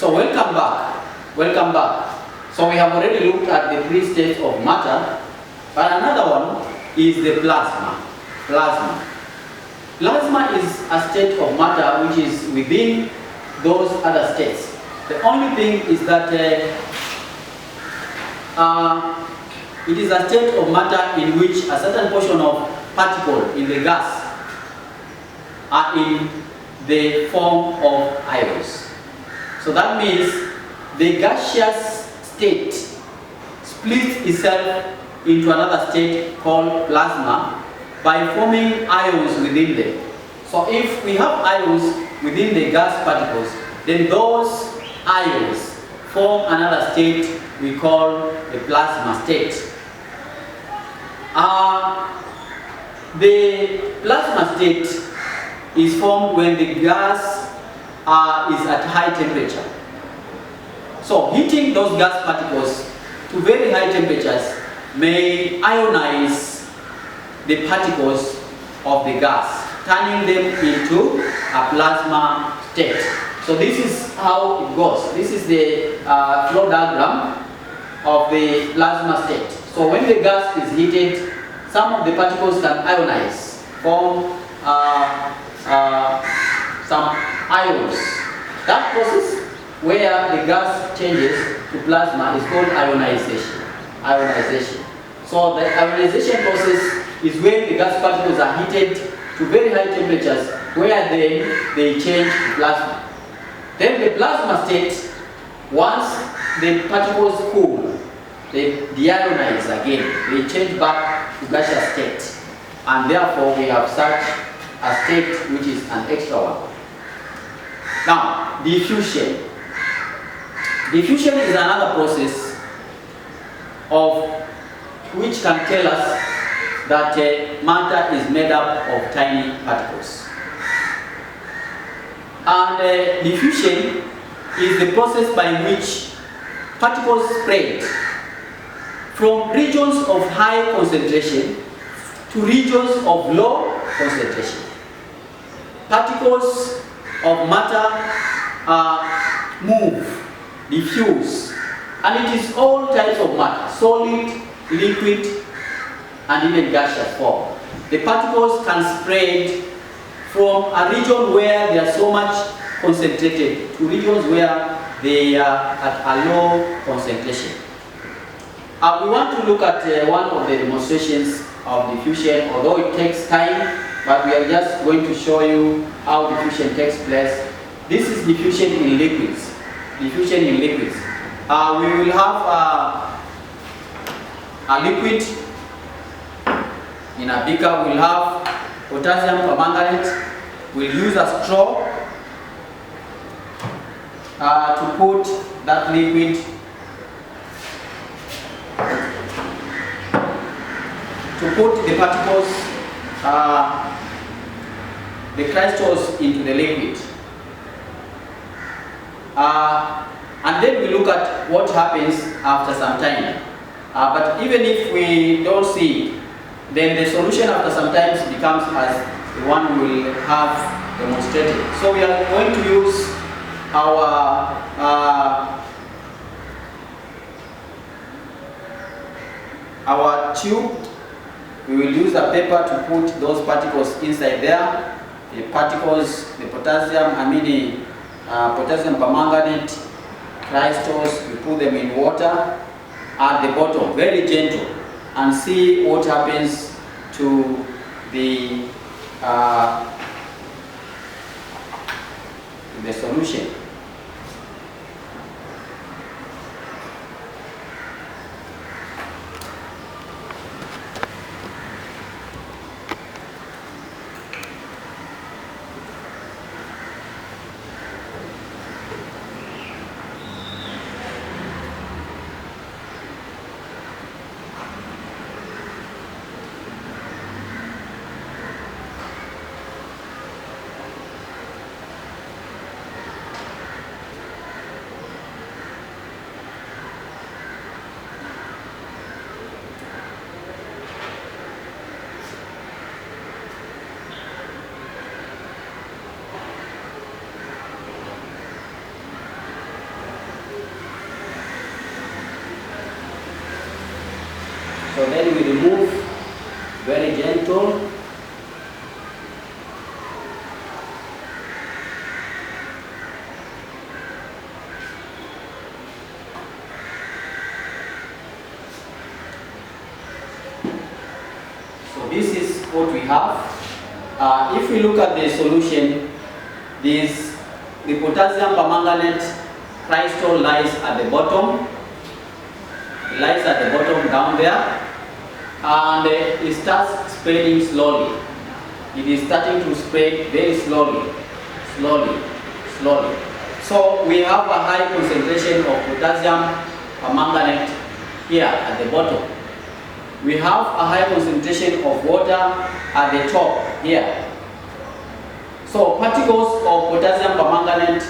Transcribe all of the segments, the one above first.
So welcome back. Welcome back. So we have already looked at the three states of matter, but another one is the plasma. Plasma. Plasma is a state of matter which is within those other states. The only thing is that it is a state of matter in which a certain portion of particle in the gas are in the form of ions. So that means the gaseous state splits itself into another state called plasma by forming ions within them. So if we have ions within the gas particles, then those ions form another state we call the plasma state. The plasma state is formed when the gas is at high temperature. So heating those gas particles to very high temperatures may ionize the particles of the gas, turning them into a plasma state. So this is how it goes. This is the flow diagram of the plasma state. So when the gas is heated, some of the particles can ionize, form some ions. That process where the gas changes to plasma is called ionization. Ionization. So the ionization process is when the gas particles are heated to very high temperatures where then they change to plasma. Then the plasma state, once the particles cool, they deionize again. They change back to gaseous state. And therefore we have such a state which is an extra one. Now, diffusion. Diffusion is another process of which can tell us that matter is made up of tiny particles. And diffusion is the process by which particles spread from regions of high concentration to regions of low concentration. Particles of matter move, diffuse, and it is all types of matter, solid, liquid, and even gaseous form. The particles can spread from a region where they are so much concentrated to regions where they are at a low concentration. We want to look at one of the demonstrations of diffusion, although it takes time, but we are just going to show you how diffusion takes place. This is diffusion in liquids. Diffusion in liquids. We will have a liquid in a beaker. We'll have potassium permanganate. We'll use a straw to put that liquid, to put the particles, the crystals into the liquid. And then we look at what happens after some time. But even if we don't see it, then the solution after some time becomes as the one we will have demonstrated. So we are going to use our tube. We will use a paper to put those particles inside there. The particles, the potassium, potassium permanganate crystals, we put them in water at the bottom, very gentle, and see what happens to the solution. So then we remove, very gentle. So this is what we have. If we look at the solution, the potassium permanganate crystal lies at the bottom. It lies at the bottom down there, and it starts spreading slowly. It is starting to spread very slowly, slowly. So we have a high concentration of potassium permanganate here at the bottom. We have a high concentration of water at the top here. So particles of potassium permanganate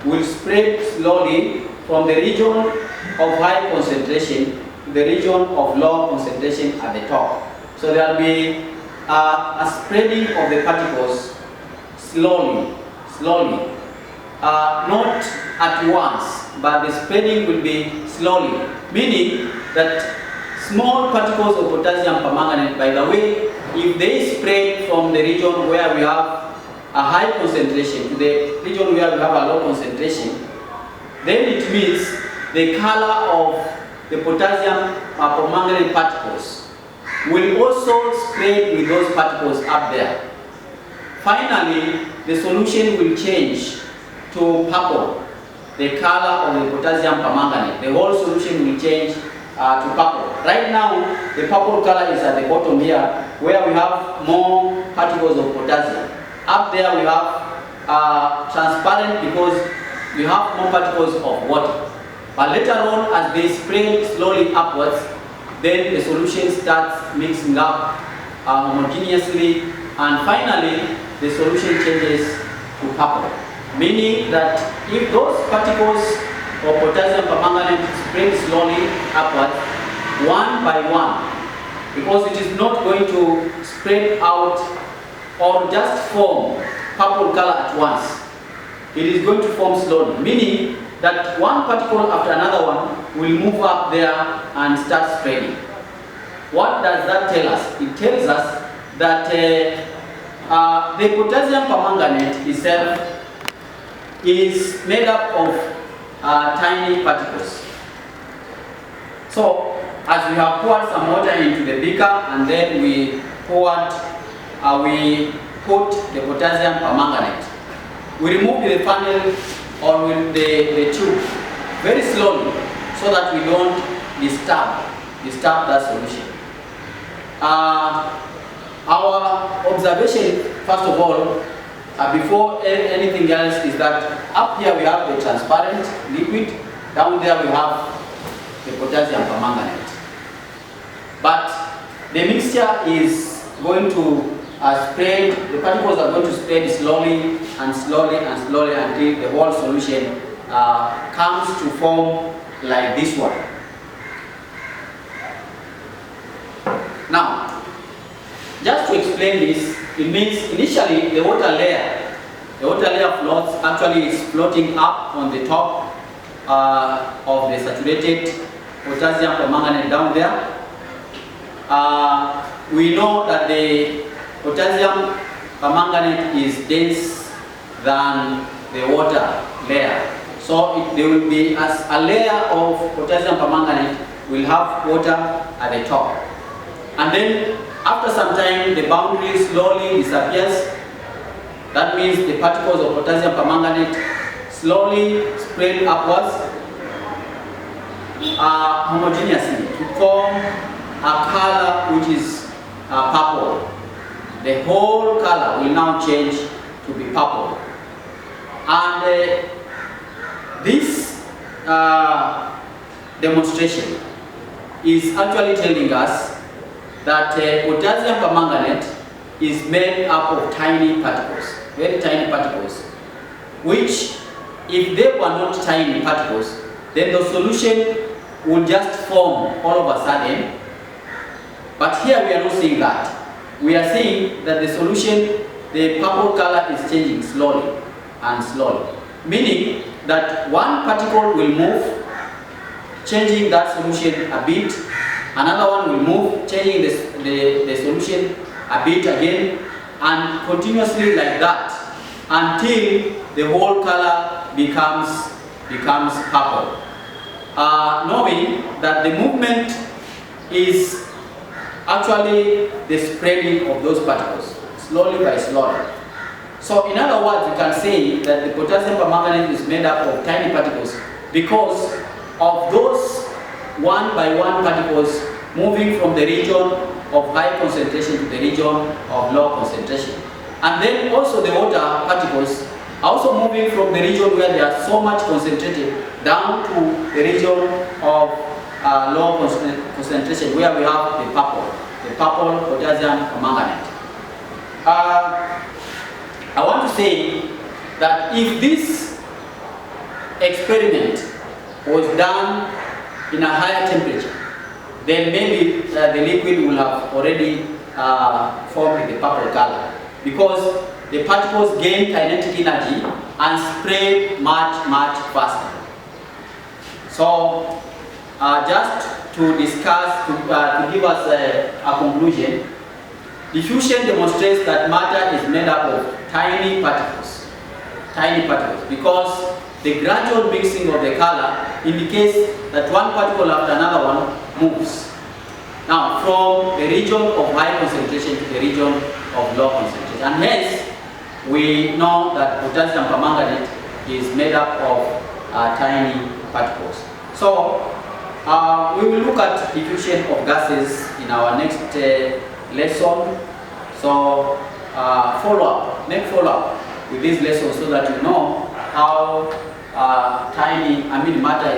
will spread slowly from the region of high concentration to the region of low concentration at the top. So there will be a spreading of the particles slowly. Not at once, but the spreading will be slowly, meaning that small particles of potassium permanganate, by the way, if they spread from the region where we have a high concentration to the region where we have a low concentration, then it means the color of the potassium permanganate particles will also spread with those particles up there. Finally, the solution will change to purple, the color of the potassium permanganate. The whole solution will change to purple. Right now, the purple color is at the bottom here, where we have more particles of potassium. Up there we have transparent because we have more particles of water. But later on, as they spread slowly upwards, then the solution starts mixing up homogeneously, and finally the solution changes to purple. Meaning that if those particles of potassium permanganate spread slowly upwards, one by one, because it is not going to spread out or just form purple color at once. It is going to form slowly, meaning that one particle after another one will move up there and start spreading. What does that tell us? It tells us that the potassium permanganate itself is made up of tiny particles. So, as we have poured some water into the beaker and then we put the potassium permanganate, we remove the funnel or with the tube very slowly so that we don't disturb that solution. Our observation, first of all, before anything else, is that up here we have the transparent liquid, down there we have the potassium permanganate. But the mixture is going to spread, the particles are going to spread slowly until the whole solution comes to form like this one. Now, just to explain this, it means initially the water layer floats, actually is floating up on the top of the saturated potassium permanganate down there. We know that the potassium permanganate is dense than the water layer. So there will be a layer of potassium permanganate will have water at the top. And then after some time the boundary slowly disappears. That means the particles of potassium permanganate slowly spread upwards homogeneously to form a color which is purple. The whole color will now change to be purple. And this demonstration is actually telling us that potassium permanganate is made up of tiny particles, very tiny particles, which if they were not tiny particles, then the solution would just form all of a sudden. But here we are not seeing that. We are seeing that the solution, the purple color is changing slowly and slowly, meaning that one particle will move, changing that solution a bit, Another one will move, changing the solution a bit again, and continuously like that until the whole color becomes purple. Knowing that the movement is actually the spreading of those particles, slowly by slowly. So in other words, you can say that the potassium permanganate is made up of tiny particles because of those one by one particles moving from the region of high concentration to the region of low concentration. And then also the water particles are also moving from the region where they are so much concentrated down to the region of low concentration where we have the purple potassium permanganate. I want to say that if this experiment was done in a higher temperature, then maybe the liquid will have already formed the purple color, because the particles gain kinetic energy and spread much faster. So just to discuss, to give us a conclusion, diffusion demonstrates that matter is made up of tiny particles, because the gradual mixing of the color indicates that one particle after another one moves. Now, from the region of high concentration to the region of low concentration. And hence, we know that potassium permanganate is made up of tiny particles. So, we will look at diffusion of gases in our next lesson. So, make follow up with this lesson so that you know how matter